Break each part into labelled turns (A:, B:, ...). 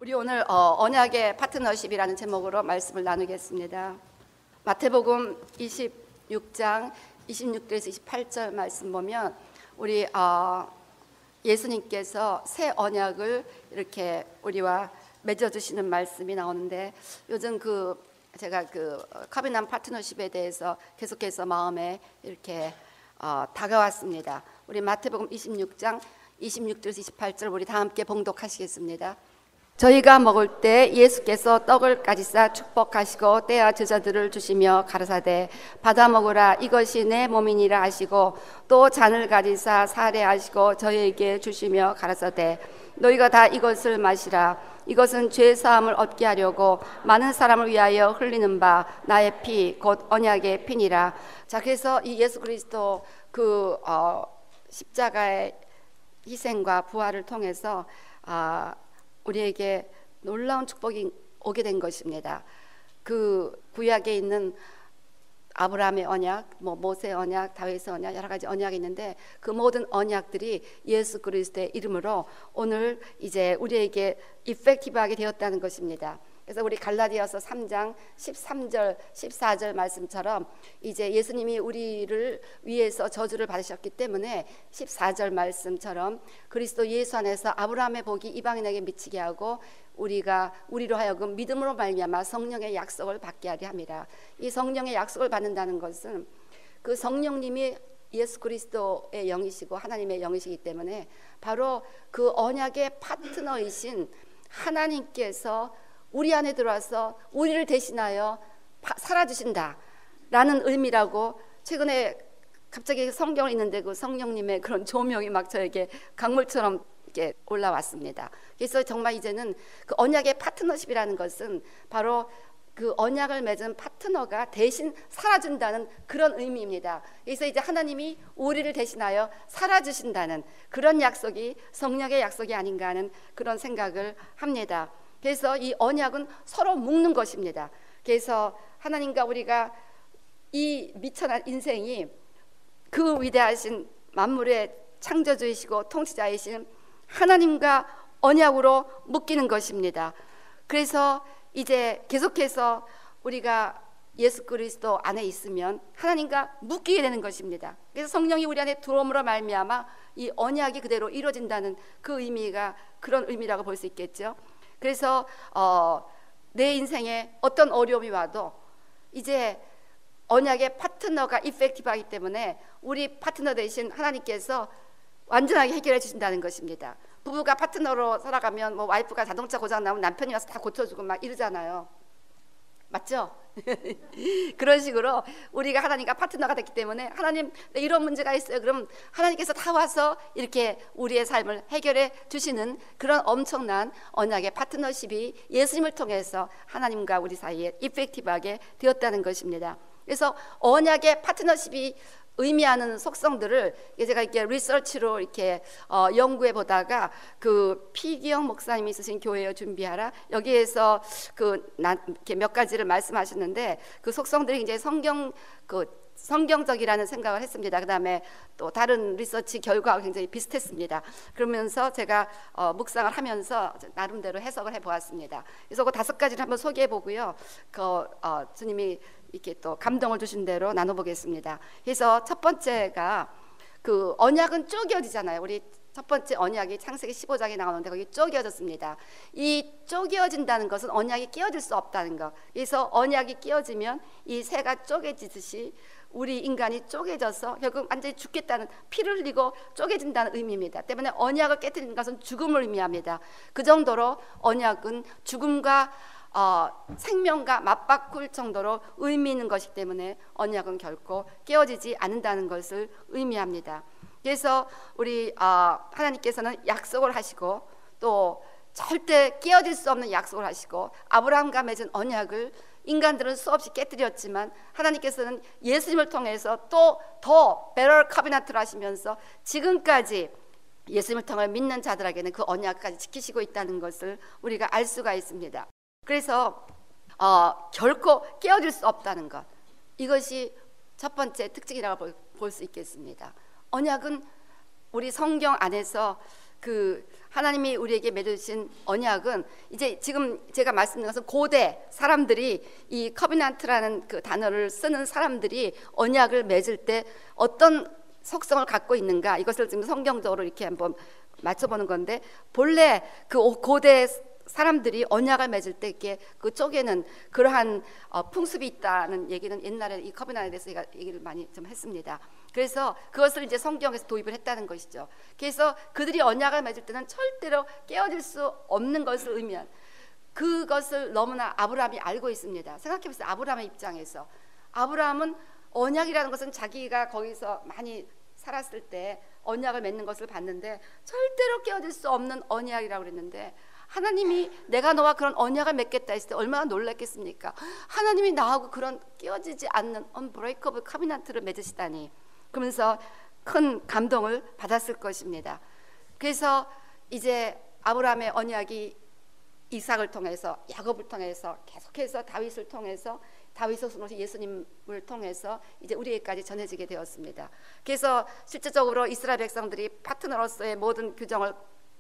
A: 우리 오늘 언약의 파트너십이라는 제목으로 말씀을 나누겠습니다. 마태복음 26장 26절에서 28절 말씀 보면 우리 예수님께서 새 언약을 이렇게 우리와 맺어주시는 말씀이 나오는데, 요즘 제가 커비넌트 파트너십에 대해서 계속해서 마음에 이렇게 다가왔습니다. 우리 마태복음 26장 26절에서 28절 우리 다 함께 봉독하시겠습니다. 저희가 먹을 때 예수께서 떡을 가지사 축복하시고 떼어 제자들을 주시며 가라사대 받아 먹으라, 이것이 내 몸이니라 하시고, 또 잔을 가지사 사례하시고 저희에게 주시며 가라사대 너희가 다 이것을 마시라, 이것은 죄 사함을 얻게 하려고 많은 사람을 위하여 흘리는 바 나의 피 곧 언약의 피니라. 자, 그래서 이 예수 그리스도 십자가의 희생과 부활을 통해서 우리에게 놀라운 축복이 오게 된 것입니다. 그 구약에 있는 아브라함의 언약, 모세의 언약, 다윗의 언약, 여러 가지 언약이 있는데 그 모든 언약들이 예수 그리스도의 이름으로 오늘 이제 우리에게 이펙티브하게 되었다는 것입니다. 그래서 우리 갈라디아서 3장 13절 14절 말씀처럼 이제 예수님이 우리를 위해서 저주를 받으셨기 때문에 14절 말씀처럼 그리스도 예수 안에서 아브라함의 복이 이방인에게 미치게 하고 우리로 하여금 믿음으로 말미암아 성령의 약속을 받게 하려 함이라. 이 성령의 약속을 받는다는 것은 그 성령님이 예수 그리스도의 영이시고 하나님의 영이시기 때문에 바로 그 언약의 파트너이신 하나님께서 우리 안에 들어와서 우리를 대신하여 살아주신다라는 의미라고, 최근에 갑자기 성경을 읽는데 그 성령님의 그런 조명이 막 저에게 강물처럼 이렇게 올라왔습니다. 그래서 정말 이제는 그 언약의 파트너십이라는 것은 바로 그 언약을 맺은 파트너가 대신 살아준다는 그런 의미입니다. 그래서 이제 하나님이 우리를 대신하여 살아주신다는 그런 약속이 성령의 약속이 아닌가 하는 그런 생각을 합니다. 그래서 이 언약은 서로 묶는 것입니다. 그래서 하나님과 우리가 이 미천한 인생이 그 위대하신 만물의 창조주이시고 통치자이신 하나님과 언약으로 묶이는 것입니다. 그래서 이제 계속해서 우리가 예수 그리스도 안에 있으면 하나님과 묶이게 되는 것입니다. 그래서 성령이 우리 안에 들어옴으로 말미암아 이 언약이 그대로 이루어진다는 그 의미가 그런 의미라고 볼 수 있겠죠. 그래서 내 인생에 어떤 어려움이 와도 이제 언약의 파트너가 이펙티브하기 때문에 우리 파트너 대신 하나님께서 완전하게 해결해 주신다는 것입니다. 부부가 파트너로 살아가면 와이프가 자동차 고장 나면 남편이 와서 다 고쳐주고 막 이러잖아요. 맞죠? 그런 식으로 우리가 하나님과 파트너가 됐기 때문에 하나님 이런 문제가 있어요. 그럼 하나님께서 다 와서 이렇게 우리의 삶을 해결해 주시는 그런 엄청난 언약의 파트너십이 예수님을 통해서 하나님과 우리 사이에 이펙티브하게 되었다는 것입니다. 그래서 언약의 파트너십이 의미하는 속성들을 제가 이렇게 리서치로 이렇게 연구해 보다가 그 피기영 목사님이 쓰신 교회여 준비하라, 여기에서 이렇게 몇 가지를 말씀하셨는데 그 속성들이 이제 성경적이라는 생각을 했습니다. 그 다음에 또 다른 리서치 결과가 굉장히 비슷했습니다. 그러면서 제가 묵상을 하면서 나름대로 해석을 해보았습니다. 그래서 그 5가지를 한번 소개해 보고요. 주님이 이렇게 또 감동을 주신 대로 나눠보겠습니다. 그래서 첫 번째가 그 언약은 쪼개어지잖아요. 우리 첫 번째 언약이 창세기 15장에 나오는데 거기 쪼개어졌습니다. 이 쪼개어진다는 것은 언약이 끼어질 수 없다는 것. 그래서 언약이 끼어지면 이 새가 쪼개지듯이 우리 인간이 쪼개져서 결국 완전히 죽겠다는, 피를 흘리고 쪼개진다는 의미입니다. 때문에 언약을 깨뜨리는 것은 죽음을 의미합니다. 그 정도로 언약은 죽음과 생명과 맞바꿀 정도로 의미 있는 것이기 때문에 언약은 결코 깨어지지 않는다는 것을 의미합니다. 그래서 우리 하나님께서는 약속을 하시고 또 절대 깨어질 수 없는 약속을 하시고 아브라함과 맺은 언약을 인간들은 수없이 깨뜨렸지만 하나님께서는 예수님을 통해서 또 더 베럴 커비넌트를 하시면서 지금까지 예수님을 통해 믿는 자들에게는 그 언약까지 지키시고 있다는 것을 우리가 알 수가 있습니다. 그래서 결코 깨어질 수 없다는 것, 이것이 첫 번째 특징이라고 볼 수 있겠습니다. 언약은 우리 성경 안에서 그 하나님이 우리에게 맺으신 언약은 이제 지금 제가 말씀드린 것은 고대 사람들이 이 커비넌트라는 그 단어를 쓰는 사람들이 언약을 맺을 때 어떤 속성을 갖고 있는가, 이것을 지금 성경적으로 이렇게 한번 맞춰보는 건데, 본래 그 고대 사람들이 언약을 맺을 때 이렇게 그 쪽에는 그러한 풍습이 있다는 얘기는 옛날에 이 커비넌트에 대해서 제가 얘기를 많이 좀 했습니다. 그래서 그것을 이제 성경에서 도입을 했다는 것이죠. 그래서 그들이 언약을 맺을 때는 절대로 깨어질 수 없는 것을 의미한, 그것을 너무나 아브라함이 알고 있습니다. 생각해보세요. 아브라함의 입장에서 아브라함은 언약이라는 것은 자기가 거기서 많이 살았을 때 언약을 맺는 것을 봤는데 절대로 깨어질 수 없는 언약이라고 그랬는데, 하나님이 내가 너와 그런 언약을 맺겠다 했을 때 얼마나 놀랐겠습니까? 하나님이 나하고 그런 깨어지지 않는 unbreakable covenant를 맺으시다니, 그러면서 큰 감동을 받았을 것입니다. 그래서 이제 아브라함의 언약이 이삭을 통해서, 야곱을 통해서, 계속해서 다윗을 통해서, 다윗의 손으로 예수님을 통해서 이제 우리에게까지 전해지게 되었습니다. 그래서 실질적으로 이스라엘 백성들이 파트너로서의 모든 규정을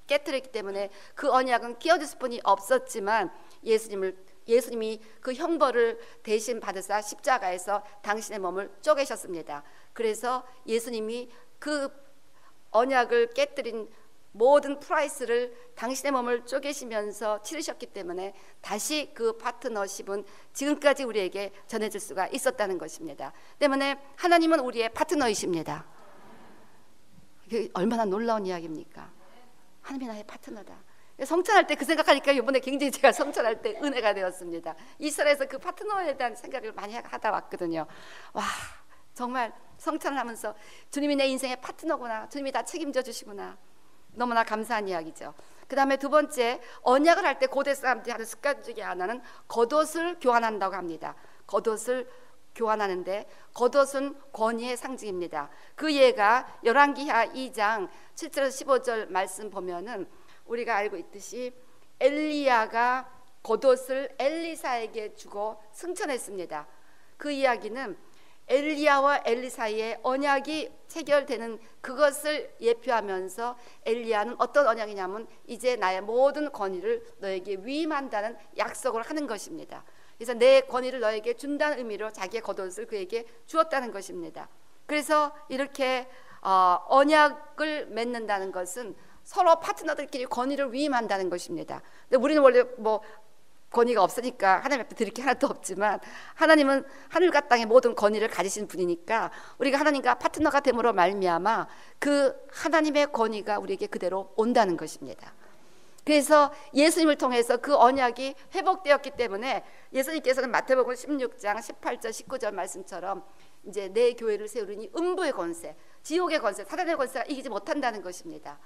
A: 깨뜨렸기 때문에 그 언약은 깨어질 수뿐이 없었지만, 예수님이 그 형벌을 대신 받으사 십자가에서 당신의 몸을 쪼개셨습니다. 그래서 예수님이 그 언약을 깨뜨린 모든 프라이스를 당신의 몸을 쪼개시면서 치르셨기 때문에 다시 그 파트너십은 지금까지 우리에게 전해질 수가 있었다는 것입니다. 때문에 하나님은 우리의 파트너이십니다. 이게 얼마나 놀라운 이야기입니까? 하나님이 나의 파트너다. 성찬할 때 그 생각하니까 이번에 굉장히 제가 성찬할 때 은혜가 되었습니다. 이스라엘에서 그 파트너에 대한 생각을 많이 하다 왔거든요. 와, 정말 성찬을 하면서 주님이 내 인생의 파트너구나, 주님이 다 책임져 주시구나, 너무나 감사한 이야기죠. 그 다음에 두 번째, 언약을 할 때 고대 사람들이 하는 습관 중에 하나는 겉옷을 교환한다고 합니다. 겉옷을 교환하는데, 겉옷은 권위의 상징입니다. 그 예가 열왕기하 2장 7절에서 15절 말씀 보면은 우리가 알고 있듯이 엘리야가 겉옷을 엘리사에게 주고 승천했습니다. 그 이야기는 엘리야와 엘리 사이에 언약이 체결되는 그것을 예표하면서, 엘리야는 어떤 언약이냐면 이제 나의 모든 권위를 너에게 위임한다는 약속을 하는 것입니다. 그래서 내 권위를 너에게 준다는 의미로 자기의 겉옷을 그에게 주었다는 것입니다. 그래서 이렇게 언약을 맺는다는 것은 서로 파트너들끼리 권위를 위임한다는 것입니다. 근데 우리는 원래 뭐 권위가 없으니까 하나님 앞에 드릴 게 하나도 없지만, 하나님은 하늘과 땅의 모든 권위를 가지신 분이니까 우리가 하나님과 파트너가 됨으로 말미암아 그 하나님의 권위가 우리에게 그대로 온다는 것입니다. 그래서 예수님을 통해서 그 언약이 회복되었기 때문에 예수님께서는 마태복음 16장 18절 19절 말씀처럼 이제 내 교회를 세우리니 음부의 권세, 지옥의 권세, 사단의 권세가 이기지 못한다는 것입니다.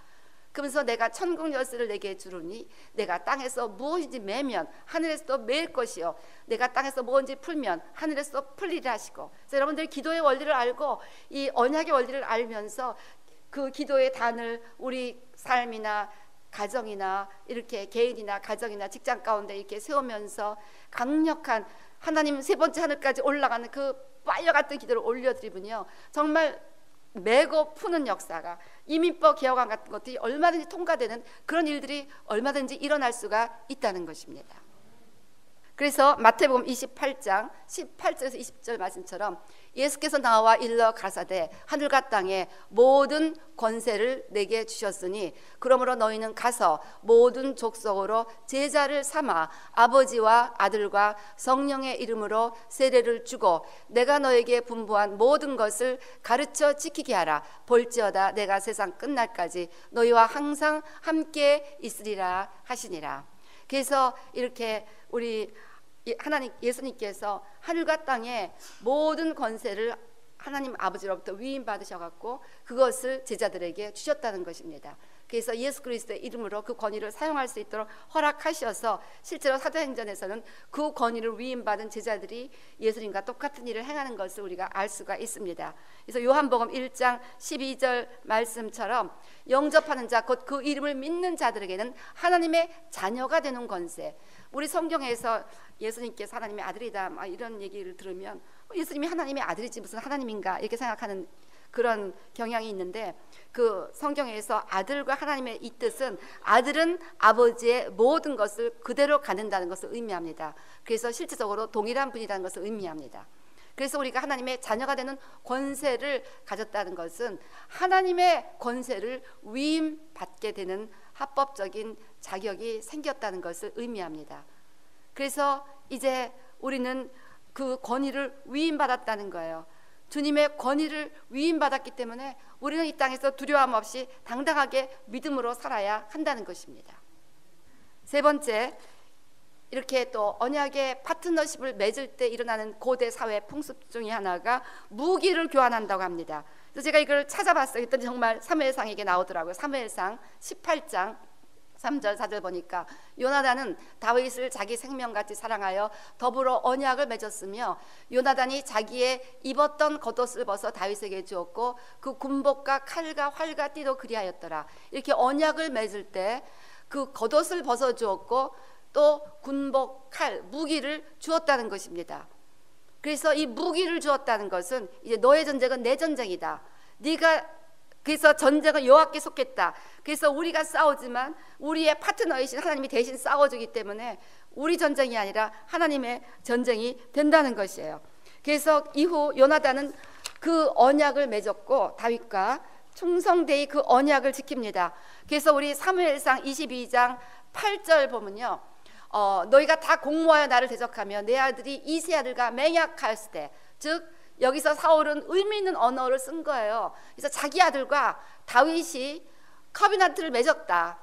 A: 그러면서 내가 천국 열쇠를 내게 주르니 내가 땅에서 무엇인지 매면 하늘에서도 매일 것이요, 내가 땅에서 무엇인지 풀면 하늘에서도 풀리라 하시고. 그래서 여러분들이 기도의 원리를 알고 이 언약의 원리를 알면서 그 기도의 단을 우리 삶이나 가정이나 이렇게 개인이나 가정이나 직장 가운데 이렇게 세우면서 강력한 하나님 세 번째 하늘까지 올라가는 그 파이어 같은 기도를 올려드리면요, 정말 매고 푸는 역사가, 이민법 개혁안 같은 것들이 얼마든지 통과되는 그런 일들이 얼마든지 일어날 수가 있다는 것입니다. 그래서 마태복음 28장 18절에서 20절 말씀처럼 예수께서 나와 일러 가사대 하늘과 땅의 모든 권세를 내게 주셨으니 그러므로 너희는 가서 모든 족속으로 제자를 삼아 아버지와 아들과 성령의 이름으로 세례를 주고 내가 너에게 분부한 모든 것을 가르쳐 지키게 하라. 볼지어다 내가 세상 끝날까지 너희와 항상 함께 있으리라 하시니라. 그래서 이렇게 우리 하나님 예수님께서 하늘과 땅의 모든 권세를 하나님 아버지로부터 위임 받으셔갖고 그것을 제자들에게 주셨다는 것입니다. 그래서 예수 그리스도의 이름으로 그 권위를 사용할 수 있도록 허락하셔서 실제로 사도행전에서는 그 권위를 위임받은 제자들이 예수님과 똑같은 일을 행하는 것을 우리가 알 수가 있습니다. 그래서 요한복음 1장 12절 말씀처럼 영접하는 자 곧 그 이름을 믿는 자들에게는 하나님의 자녀가 되는 권세. 우리 성경에서 예수님께서 하나님의 아들이다 이런 얘기를 들으면 예수님이 하나님의 아들이지 무슨 하나님인가 이렇게 생각하는 그런 경향이 있는데, 그 성경에서 아들과 하나님의 이 뜻은 아들은 아버지의 모든 것을 그대로 갖는다는 것을 의미합니다. 그래서 실질적으로 동일한 분이라는 것을 의미합니다. 그래서 우리가 하나님의 자녀가 되는 권세를 가졌다는 것은 하나님의 권세를 위임받게 되는 합법적인 자격이 생겼다는 것을 의미합니다. 그래서 이제 우리는 그 권위를 위임받았다는 거예요. 주님의 권위를 위임받았기 때문에 우리는 이 땅에서 두려움 없이 당당하게 믿음으로 살아야 한다는 것입니다. 세 번째, 이렇게 또 언약의 파트너십을 맺을 때 일어나는 고대 사회 풍습 중에 하나가 무기를 교환한다고 합니다. 그래서 제가 이걸 찾아봤어요. 그랬더니 정말 사무엘상에게 나오더라고요. 사무엘상 18장 3절 4절 보니까 요나단은 다윗을 자기 생명같이 사랑하여 더불어 언약을 맺었으며 요나단이 자기의 입었던 겉옷을 벗어 다윗에게 주었고 그 군복과 칼과 활과 띠도 그리하였더라. 이렇게 언약을 맺을 때 그 겉옷을 벗어 주었고 또 군복, 칼, 무기를 주었다는 것입니다. 그래서 이 무기를 주었다는 것은 이제 너의 전쟁은 내 전쟁이다. 네가 그래서 전쟁은 여호와께 속했다. 그래서 우리가 싸우지만 우리의 파트너이신 하나님이 대신 싸워주기 때문에 우리 전쟁이 아니라 하나님의 전쟁이 된다는 것이에요. 그래서 이후 요나단은 그 언약을 맺었고 다윗과 충성되이 그 언약을 지킵니다. 그래서 우리 사무엘상 22장 8절 보면요, 너희가 다 공모하여 나를 대적하며 내 아들이 이세 아들과 맹약하였을 때, 즉 여기서 사울은 의미 있는 언어를 쓴 거예요. 그래서 자기 아들과 다윗이 커비넌트를 맺었다.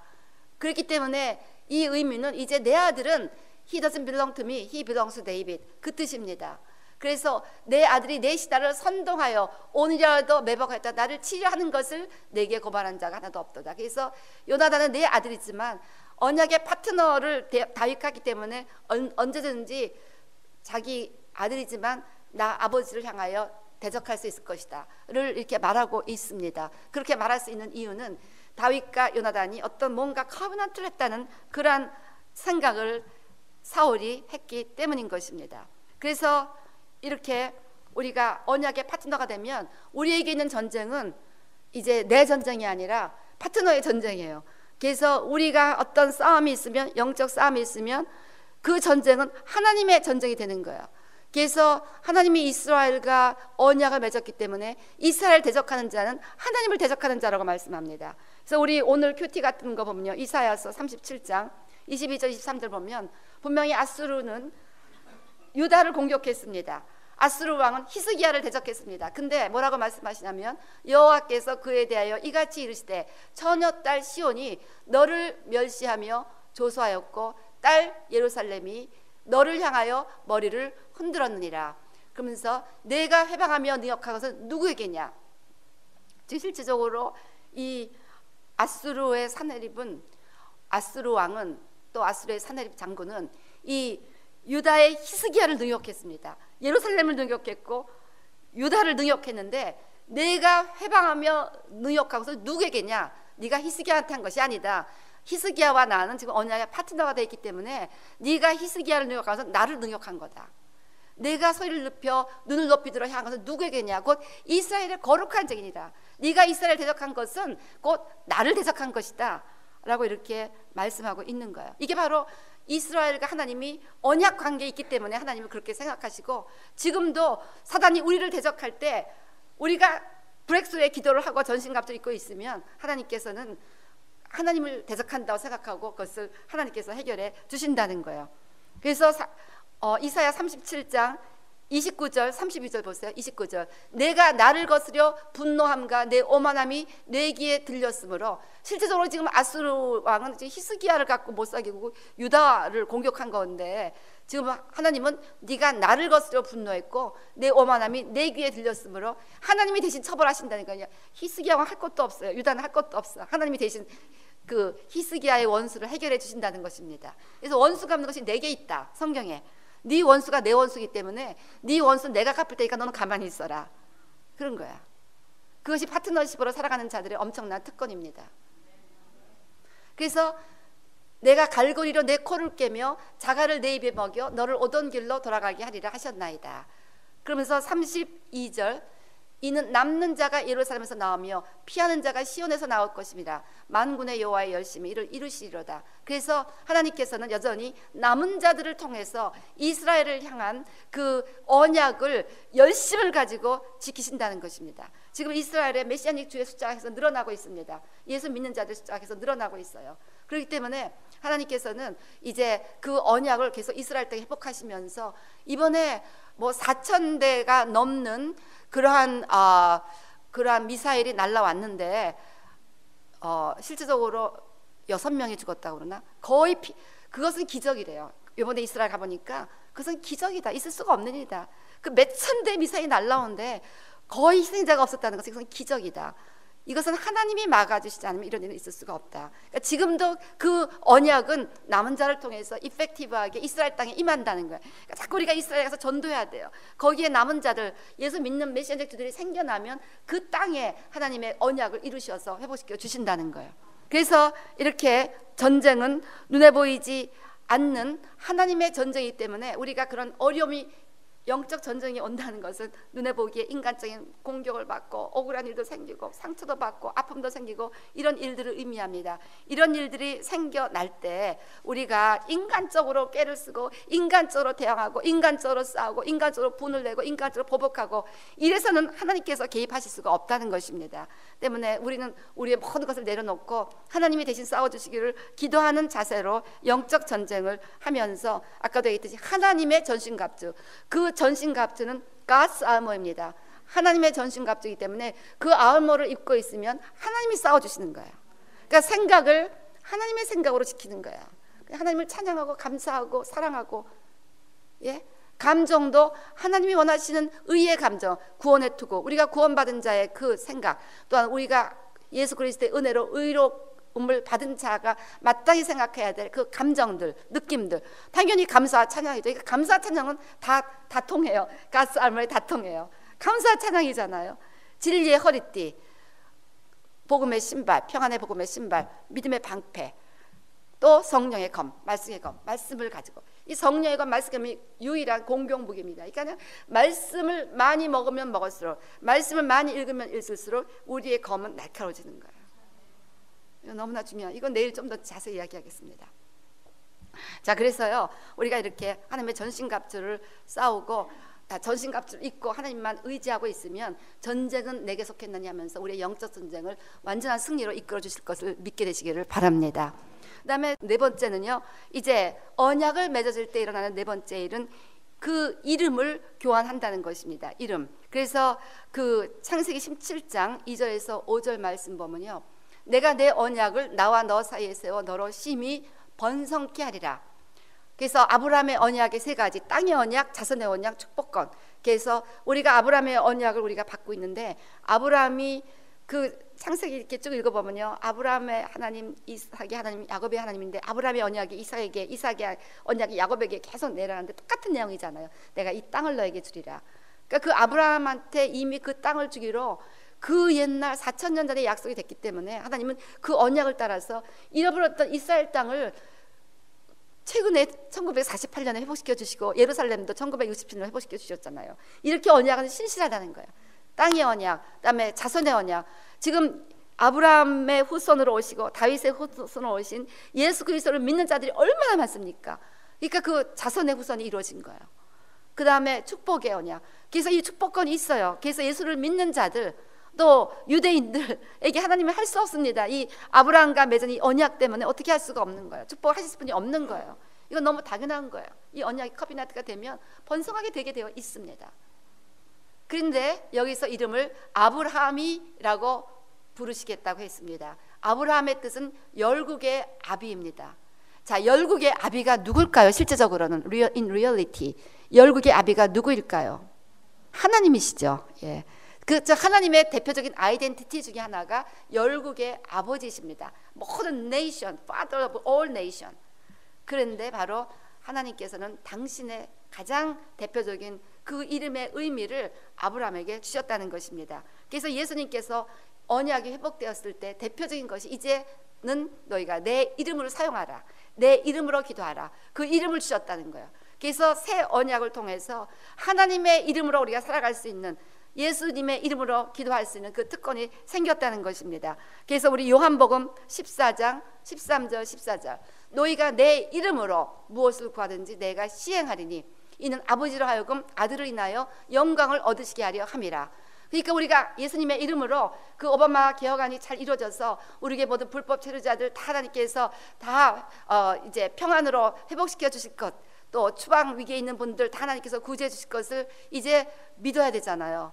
A: 그렇기 때문에 이 의미는 이제 내 아들은 he doesn't belong to me, he belongs to David, 그 뜻입니다. 그래서 내 아들이 내 시다를 선동하여 오늘이라도 매복하였다. 나를 치려하는 것을 내게 고발한 자가 하나도 없도다. 그래서 요나단은 내 아들이지만 언약의 파트너를 다윗과 했기 때문에 언제든지 자기 아들이지만 나 아버지를 향하여 대적할 수 있을 것이다 를 이렇게 말하고 있습니다. 그렇게 말할 수 있는 이유는 다윗과 요나단이 어떤 뭔가 커비넌트를 했다는 그러한 생각을 사울이 했기 때문인 것입니다. 그래서 이렇게 우리가 언약의 파트너가 되면 우리에게 있는 전쟁은 이제 내 전쟁이 아니라 파트너의 전쟁이에요. 그래서 우리가 어떤 싸움이 있으면, 영적 싸움이 있으면 그 전쟁은 하나님의 전쟁이 되는 거예요. 그래서 하나님이 이스라엘과 언약을 맺었기 때문에 이스라엘 대적하는 자는 하나님을 대적하는 자라고 말씀합니다. 그래서 우리 오늘 큐티 같은 거 보면요, 이사야서 37장 22절 23절 보면 분명히 아수르는 유다를 공격했습니다. 아수르 왕은 히스기야를 대적했습니다. 근데 뭐라고 말씀하시냐면 여호와께서 그에 대하여 이같이 이르시되 처녀 딸 시온이 너를 멸시하며 조소하였고 딸 예루살렘이 너를 향하여 머리를 흔들었느니라. 그러면서 내가 해방하며 능력한 것은 누구에게냐? 즉 실질적으로 이 아수르의 사내립은, 아수르 왕은, 또 아수르의 사내립 장군은 이 유다의 히스기야를 능욕했습니다. 예루살렘을 능욕했고 유다를 능욕했는데 내가 해방하며 능욕한 것은 누구에게냐? 네가 히스기야한테 한 것이 아니다. 히스기야와 나는 지금 언약의 파트너가 되어 있기 때문에 네가 히스기야를 능욕하면서 나를 능욕한 거다. 내가 소리를 높여 눈을 높이 들어 향한 것은 누구에게냐? 곧 이스라엘의 거룩한 증인이다. 네가 이스라엘 대적한 것은 곧 나를 대적한 것이다 라고 이렇게 말씀하고 있는 거예요. 이게 바로 이스라엘과 하나님이 언약 관계에 있기 때문에 하나님은 그렇게 생각하시고, 지금도 사단이 우리를 대적할 때 우리가 브렉스루의 기도를 하고 전신갑주를 입고 있으면 하나님께서는 하나님을 대적한다고 생각하고 그것을 하나님께서 해결해 주신다는 거예요. 그래서 이사야 37장 29절 32절 보세요. 29절 내가 나를 거스려 분노함과 내 오만함이 내 귀에 들렸으므로, 실제적으로 지금 아수르 왕은 지금 히스기야를 갖고 못 사귀고 유다를 공격한 건데 지금 하나님은 네가 나를 거스려 분노했고 내 오만함이 내 귀에 들렸으므로 하나님이 대신 처벌하신다는 거예요. 히스기야 왕 할 것도 없어요. 유다는 할 것도 없어. 하나님이 대신 그 히스기야의 원수를 해결해 주신다는 것입니다. 그래서 원수가 없는 것이 내게 있다. 성경에 네 원수가 내 원수이기 때문에 네 원수 내가 갚을 테니까 너는 가만히 있어라. 그런 거야. 그것이 파트너십으로 살아가는 자들의 엄청난 특권입니다. 그래서 내가 갈고리로 내 코를 깨며 자갈을 내 입에 먹여 너를 오던 길로 돌아가게 하리라 하셨나이다. 그러면서 32절 이는 남는 자가 예루살렘에서 나오며 피하는 자가 시온에서 나올 것입니다. 만군의 여호와의 열심히 이를 이루시리로다. 그래서 하나님께서는 여전히 남은 자들을 통해서 이스라엘을 향한 그 언약을 열심을 가지고 지키신다는 것입니다. 지금 이스라엘의 메시아닉 주의 숫자가 계속 늘어나고 있습니다. 예수 믿는 자들 숫자가 계속 늘어나고 있어요. 그렇기 때문에 하나님께서는 이제 그 언약을 계속 이스라엘 땅에 회복하시면서 이번에 뭐 4,000대가 넘는 그러한 미사일이 날라왔는데 실질적으로 6명이 죽었다고 그러나 거의 그것은 기적이래요. 이번에 이스라엘 가보니까 그것은 기적이다. 있을 수가 없는 일이다. 그 몇천 대 미사일이 날라오는데 거의 희생자가 없었다는 것은 이것은 기적이다. 이것은 하나님이 막아주시지 않으면 이런 일은 있을 수가 없다. 그러니까 지금도 그 언약은 남은 자를 통해서 이펙티브하게 이스라엘 땅에 임한다는 거예요. 그러니까 자꾸 우리가 이스라엘에 가서 전도해야 돼요. 거기에 남은 자들, 예수 믿는 메시아족들이 생겨나면 그 땅에 하나님의 언약을 이루셔서 회복시켜 주신다는 거예요. 그래서 이렇게 전쟁은 눈에 보이지 않는 하나님의 전쟁이기 때문에 우리가 그런 어려움이 영적 전쟁이 온다는 것은 눈에 보기에 인간적인 공격을 받고 억울한 일도 생기고 상처도 받고 아픔도 생기고 이런 일들을 의미합니다. 이런 일들이 생겨날 때 우리가 인간적으로 꾀를 쓰고 인간적으로 대항하고 인간적으로 싸우고 인간적으로 분을 내고 인간적으로 보복하고 이래서는 하나님께서 개입하실 수가 없다는 것입니다. 때문에 우리는 우리의 모든 것을 내려놓고 하나님이 대신 싸워주시기를 기도하는 자세로 영적 전쟁을 하면서 아까도 얘기했듯이 하나님의 전신갑주, 그 전신갑주는 God's armor입니다. 하나님의 전신갑주이기 때문에 그 아울머를 입고 있으면 하나님이 싸워주시는 거예요. 그러니까 생각을 하나님의 생각으로 지키는 거예요. 하나님을 찬양하고 감사하고 사랑하고, 예? 감정도 하나님이 원하시는 의의 감정, 구원의 투구, 우리가 구원받은 자의 그 생각, 또한 우리가 예수 그리스도의 은혜로 의로움을 받은 자가 마땅히 생각해야 될 그 감정들, 느낌들, 당연히 감사와 찬양이죠. 그러니까 감사와 찬양은 다 통해요. 가스 알머에 다 통해요. 감사와 찬양이잖아요. 진리의 허리띠, 복음의 신발, 평안의 복음의 신발, 믿음의 방패, 또 성령의 검, 말씀의 검, 말씀을 가지고, 이 성령의 검, 말씀이 유일한 공병무기입니다. 그러니까 말씀을 많이 먹으면 먹을수록, 말씀을 많이 읽으면 읽을수록 우리의 검은 날카로워지는 거예요. 이거 너무나 중요해요. 이건 내일 좀 더 자세히 이야기하겠습니다. 자, 그래서요, 우리가 이렇게 하나님의 전신갑주를 싸우고 전신갑주를 입고 하나님만 의지하고 있으면 전쟁은 내게 속했느냐 하면서 우리의 영적 전쟁을 완전한 승리로 이끌어 주실 것을 믿게 되시기를 바랍니다. 그 다음에 네 번째는요, 이제 언약을 맺어질 때 일어나는 네 번째 일은 그 이름을 교환한다는 것입니다. 이름. 그래서 그 창세기 17장 2절에서 5절 말씀 보면요, 내가 내 언약을 나와 너 사이에 세워 너로 심히 번성케 하리라. 그래서 아브라함의 언약의 세 가지, 땅의 언약, 자손의 언약, 축복권. 그래서 우리가 아브라함의 언약을 우리가 받고 있는데, 아브라함이 그 창세기 이렇게 쭉 읽어보면요, 아브라함의 하나님, 이삭의 하나님, 야곱의 하나님인데 아브라함의 언약이 이삭에게, 이삭의 언약이 야곱에게 계속 내려가는데 똑같은 내용이잖아요. 내가 이 땅을 너에게 주리라. 그러니까 그 아브라함한테 이미 그 땅을 주기로 그 옛날 4,000년 전에 약속이 됐기 때문에 하나님은 그 언약을 따라서 잃어버렸던 이스라엘 땅을 최근에 1948년에 회복시켜 주시고 예루살렘도 1967년에 회복시켜 주셨잖아요. 이렇게 언약은 신실하다는 거예요. 땅의 언약, 그다음에 자손의 언약. 지금 아브라함의 후손으로 오시고 다윗의 후손으로 오신 예수 그리스도를 믿는 자들이 얼마나 많습니까? 그러니까 그 자손의 후손이 이루어진 거예요. 그 다음에 축복의 언약. 그래서 이 축복권이 있어요. 그래서 예수를 믿는 자들, 또 유대인들에게 하나님이 할 수 없습니다. 이 아브라함과 맺은 이 언약 때문에 어떻게 할 수가 없는 거예요. 축복하실 분이 없는 거예요. 이건 너무 당연한 거예요. 이 언약이 커비나트가 되면 번성하게 되게 되어 있습니다. 그런데 여기서 이름을 아브라함이라고 부르시겠다고 했습니다. 아브라함의 뜻은 열국의 아비입니다. 자, 열국의 아비가 누굴까요? 실제적으로는 in reality 열국의 아비가 누구일까요? 하나님이시죠. 예. 그 하나님의 대표적인 아이덴티티 중에 하나가 열국의 아버지십니다. 모든 nation, father of all nation. 그런데 바로 하나님께서는 당신의 가장 대표적인 그 이름의 의미를 아브라함에게 주셨다는 것입니다. 그래서 예수님께서 언약이 회복되었을 때 대표적인 것이 이제는 너희가 내 이름으로 사용하라, 내 이름으로 기도하라, 그 이름을 주셨다는 거예요. 그래서 새 언약을 통해서 하나님의 이름으로 우리가 살아갈 수 있는 예수님의 이름으로 기도할 수 있는 그 특권이 생겼다는 것입니다. 그래서 우리 요한복음 14장 13절 14절 너희가 내 이름으로 무엇을 구하든지 내가 시행하리니 이는 아버지로 하여금 아들을 인하여 영광을 얻으시게 하려 함이라. 그러니까 우리가 예수님의 이름으로 그 오바마 개혁안이 잘 이루어져서 우리에게 모든 불법 체류자들 다 하나님께서 다 이제 평안으로 회복시켜 주실 것, 또 추방 위기에 있는 분들 다 하나님께서 구제해 주실 것을 이제 믿어야 되잖아요.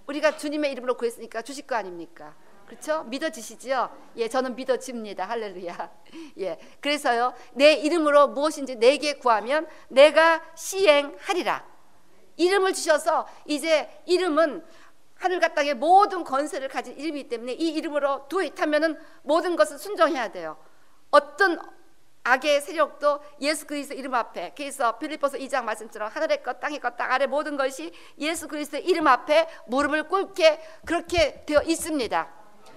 A: 우리가 주님의 이름으로 구했으니까 주실 거 아닙니까? 그렇죠? 믿어지시지요? 예, 저는 믿어집니다. 할렐루야. 예, 그래서요, 내 이름으로 무엇인지 내게 구하면 내가 시행하리라. 이름을 주셔서 이제 이름은 하늘과 땅의 모든 권세를 가진 이름이기 때문에 이 이름으로 do it 하면은 모든 것을 순종해야 돼요. 어떤 악의 세력도 예수 그리스도 이름 앞에, 그래서 빌립보서 2장 말씀처럼 하늘의 것 땅의 것 땅 아래 모든 것이 예수 그리스도 이름 앞에 무릎을 꿇게 그렇게 되어 있습니다.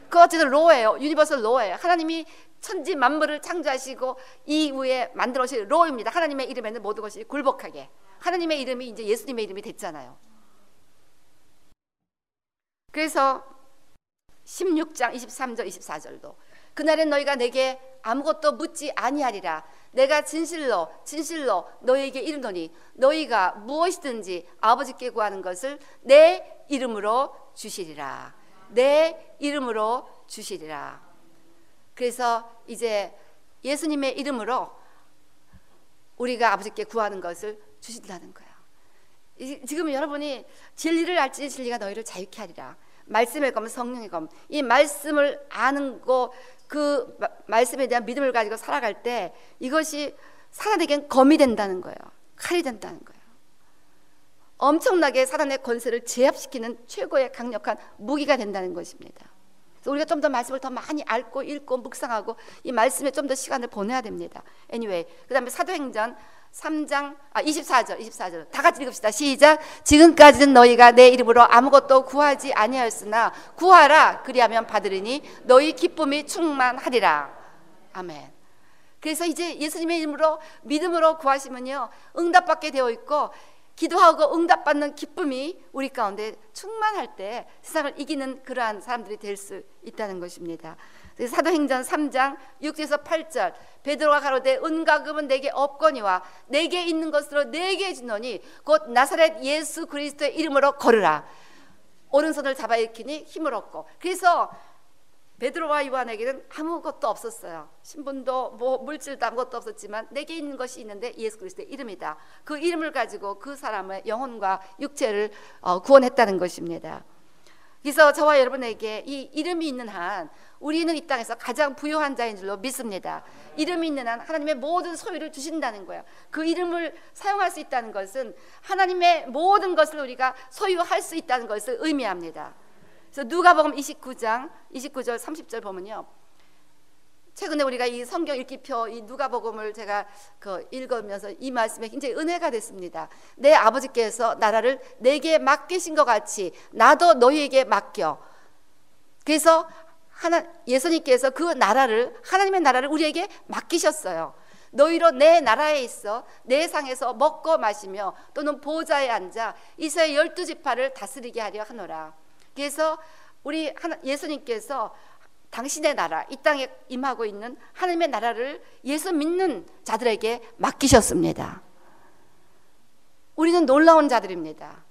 A: 그 어쨌든 로예요. 유니버설 로예요. 하나님이 천지 만물을 창조하시고 이후에 만들어 오신 로입니다. 하나님의 이름에는 모든 것이 굴복하게. 하나님의 이름이 이제 예수님의 이름이 됐잖아요. 그래서 16장 23절 24절도 그날엔 너희가 내게 아무것도 묻지 아니하리라. 내가 진실로 너희에게 이르노니 너희가 무엇이든지 아버지께 구하는 것을 내 이름으로 주시리라. 내 이름으로 주시리라. 그래서 이제 예수님의 이름으로 우리가 아버지께 구하는 것을 주신다는 거예요. 지금 여러분이 진리를 알지 진리가 너희를 자유케 하리라. 말씀의 검 성령의 검, 이 말씀을 아는 거, 그 말씀에 대한 믿음을 가지고 살아갈 때 이것이 사단에겐 검이 된다는 거예요. 칼이 된다는 거예요. 엄청나게 사단의 권세를 제압시키는 최고의 강력한 무기가 된다는 것입니다. 그래서 우리가 좀 더 말씀을 더 많이 알고 읽고 묵상하고 이 말씀에 좀 더 시간을 보내야 됩니다. Anyway, 그 다음에 사도행전 3장 24절 다 같이 읽읍시다. 시작. 지금까지는 너희가 내 이름으로 아무것도 구하지 아니하였으나 구하라 그리하면 받으리니 너희 기쁨이 충만하리라. 아멘. 그래서 이제 예수님의 이름으로 믿음으로 구하시면요 응답받게 되어 있고 기도하고 응답받는 기쁨이 우리 가운데 충만할 때 세상을 이기는 그러한 사람들이 될 수 있다는 것입니다. 사도행전 3장 6절에서 8절 베드로가 가로되 은과 금은 내게 없거니와 내게 있는 것으로 내게 주노니 곧 나사렛 예수 그리스도의 이름으로 걸으라. 오른손을 잡아 일으키니 힘을 얻고. 그래서 베드로와 요한에게는 아무것도 없었어요. 신분도 뭐 물질도 아무것도 없었지만 내게 있는 것이 있는데 예수 그리스도의 이름이다. 그 이름을 가지고 그 사람의 영혼과 육체를 구원했다는 것입니다. 그래서 저와 여러분에게 이 이름이 있는 한 우리는 이 땅에서 가장 부유한 자인 줄로 믿습니다. 이름이 있는 한 하나님의 모든 소유를 주신다는 거예요. 그 이름을 사용할 수 있다는 것은 하나님의 모든 것을 우리가 소유할 수 있다는 것을 의미합니다. 그래서 누가복음 29장 29절 30절 보면요, 최근에 우리가 이 성경 읽기표 이 누가복음을 제가 읽으면서 이 말씀에 굉장히 은혜가 됐습니다. 내 아버지께서 나라를 내게 맡기신 것 같이 나도 너희에게 맡겨. 그래서 예수님께서 그 나라를, 하나님의 나라를 우리에게 맡기셨어요. 너희로 내 나라에 있어 내 상에서 먹고 마시며 또는 보좌에 앉아 이스라엘 12지파를 다스리게 하려 하노라. 그래서 우리 예수님께서 당신의 나라, 이 땅에 임하고 있는 하나님의 나라를 예수 믿는 자들에게 맡기셨습니다. 우리는 놀라운 자들입니다.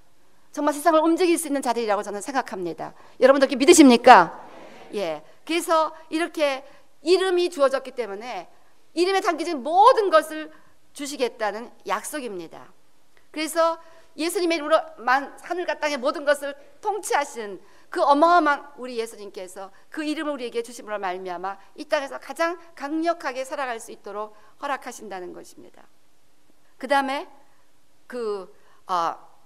A: 정말 세상을 움직일 수 있는 자들이라고 저는 생각합니다. 여러분들 이렇게 믿으십니까? 예. 그래서 이렇게 이름이 주어졌기 때문에 이름에 담겨진 모든 것을 주시겠다는 약속입니다. 그래서 예수님의 이름으로 하늘과 땅의 모든 것을 통치하시는 그 어마어마한 우리 예수님께서 그 이름을 우리에게 주심으로 말미암아 이 땅에서 가장 강력하게 살아갈 수 있도록 허락하신다는 것입니다. 그 다음에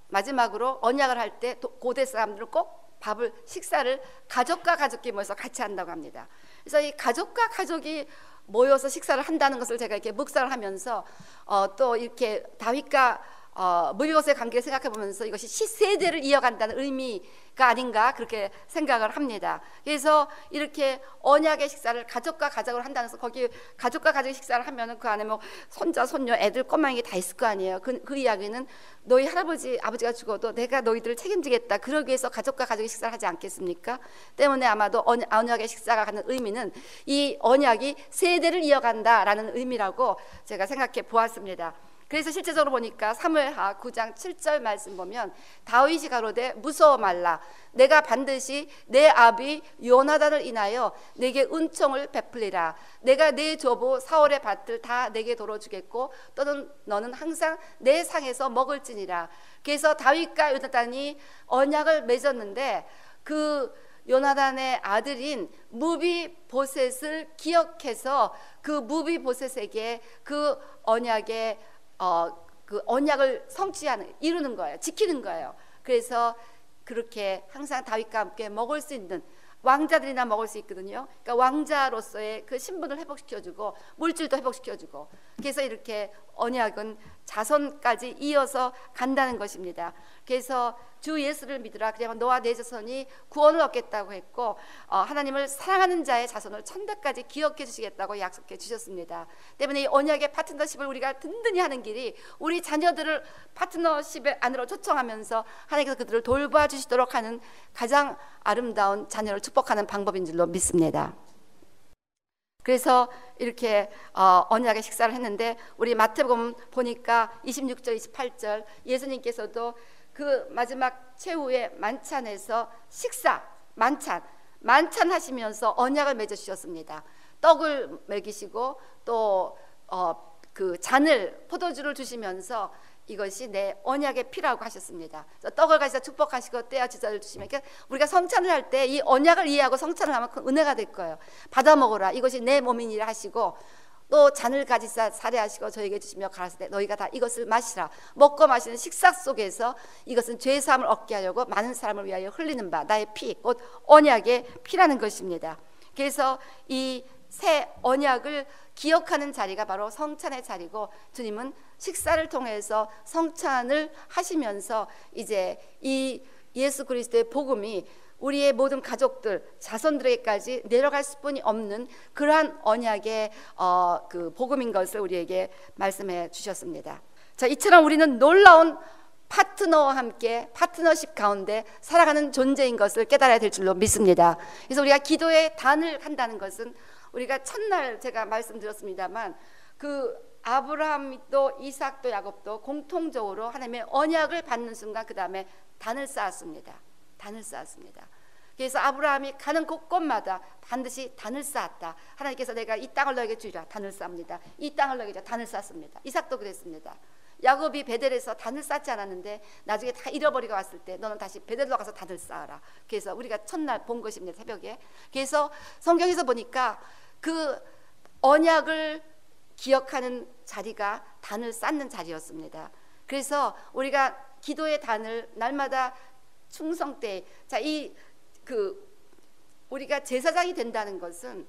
A: 마지막으로 언약을 할 때 고대 사람들은 꼭 식사를 가족과 가족끼리 모여서 같이 한다고 합니다. 그래서 이 가족과 가족이 모여서 식사를 한다는 것을 제가 이렇게 묵상을 하면서 또 이렇게 다윗과 무비보셋의 관계를 생각해 보면서 이것이 세대를 이어간다는 의미가 아닌가 그렇게 생각을 합니다. 그래서 이렇게 언약의 식사를 가족과 가족으로 한다는 것은 거기 가족과 가족 식사를 하면은 그 안에 뭐 손자, 손녀, 애들, 꼬맹이 다 있을 거 아니에요. 그 이야기는 너희 할아버지, 아버지가 죽어도 내가 너희들을 책임지겠다. 그러기 위해서 가족과 가족의 식사를 하지 않겠습니까? 때문에 아마도 언약의 식사가 갖는 의미는 이 언약이 세대를 이어간다라는 의미라고 제가 생각해 보았습니다. 그래서 실제적으로 보니까 사무엘하 9장 7절 말씀 보면 다윗이 가로되 무서워 말라 내가 반드시 내 아비 요나단을 인하여 내게 은총을 베풀리라 내가 내 조부 사울의 밭을 다 내게 도로 주겠고 또는 너는 항상 내 상에서 먹을지니라. 그래서 다윗과 요나단이 언약을 맺었는데 그 요나단의 아들인 무비보셋을 기억해서 그 무비보셋에게 그 언약의 그 언약을 성취하는 이루는 거예요. 지키는 거예요. 그래서 그렇게 항상 다윗과 함께 먹을 수 있는 왕자들이나 먹을 수 있거든요. 그러니까 왕자로서의 그 신분을 회복시켜주고 물질도 회복시켜주고 그래서 이렇게 언약은 자손까지 이어서 간다는 것입니다. 그래서 주 예수를 믿으라 그러면 너와 내 자손이 구원을 얻겠다고 했고 하나님을 사랑하는 자의 자손을 천대까지 기억해 주시겠다고 약속해 주셨습니다. 때문에 이 언약의 파트너십을 우리가 든든히 하는 길이 우리 자녀들을 파트너십의 안으로 초청하면서 하나님께서 그들을 돌봐주시도록 하는 가장 아름다운 자녀를 축복하는 방법인 줄로 믿습니다. 그래서 이렇게 언약의 식사를 했는데 우리 마태복음 보니까 26절 28절 예수님께서도 그 마지막 최후의 만찬에서 식사 만찬하시면서 언약을 맺어 주셨습니다. 떡을 먹이시고 또 그 잔을 포도주를 주시면서 이것이 내 언약의 피라고 하셨습니다. 떡을 가지고 축복하시고 떼어 지자를 주시면 그러니까 우리가 성찬을 할 때 이 언약을 이해하고 성찬을 하면 큰 은혜가 될 거예요. 받아 먹어라 이것이 내 몸이니라 하시고 또 잔을 가지사 살해하시고 저에게 주시며 가라사대 너희가 다 이것을 마시라. 먹고 마시는 식사 속에서 이것은 죄사함을 얻게 하려고 많은 사람을 위하여 흘리는 바 나의 피 곧 언약의 피라는 것입니다. 그래서 이 새 언약을 기억하는 자리가 바로 성찬의 자리고 주님은 식사를 통해서 성찬을 하시면서 이제 이 예수 그리스도의 복음이 우리의 모든 가족들, 자손들에게까지 내려갈 수뿐이 없는 그러한 언약의 그 복음인 것을 우리에게 말씀해 주셨습니다. 자, 이처럼 우리는 놀라운 파트너와 함께 파트너십 가운데 살아가는 존재인 것을 깨달아야 될 줄로 믿습니다. 그래서 우리가 기도의 단을 한다는 것은 우리가 첫날 제가 말씀드렸습니다만 그 아브라함도 이삭도 야곱도 공통적으로 하나님의 언약을 받는 순간 그 다음에 단을 쌓았습니다. 그래서 아브라함이 가는 곳곳마다 반드시 단을 쌓았다. 하나님께서 내가 이 땅을 너에게 주리라 단을 쌓습니다. 이 땅을 너에게 주리라 단을 쌓습니다. 이삭도 그랬습니다. 야곱이 베델에서 단을 쌓지 않았는데 나중에 다 잃어버리고 왔을 때 너는 다시 베델로 가서 단을 쌓아라. 그래서 우리가 첫날 본 것입니다. 새벽에. 그래서 성경에서 보니까 그 언약을 기억하는 자리가 단을 쌓는 자리였습니다. 그래서 우리가 기도의 단을 날마다 충성 때, 자, 우리가 제사장이 된다는 것은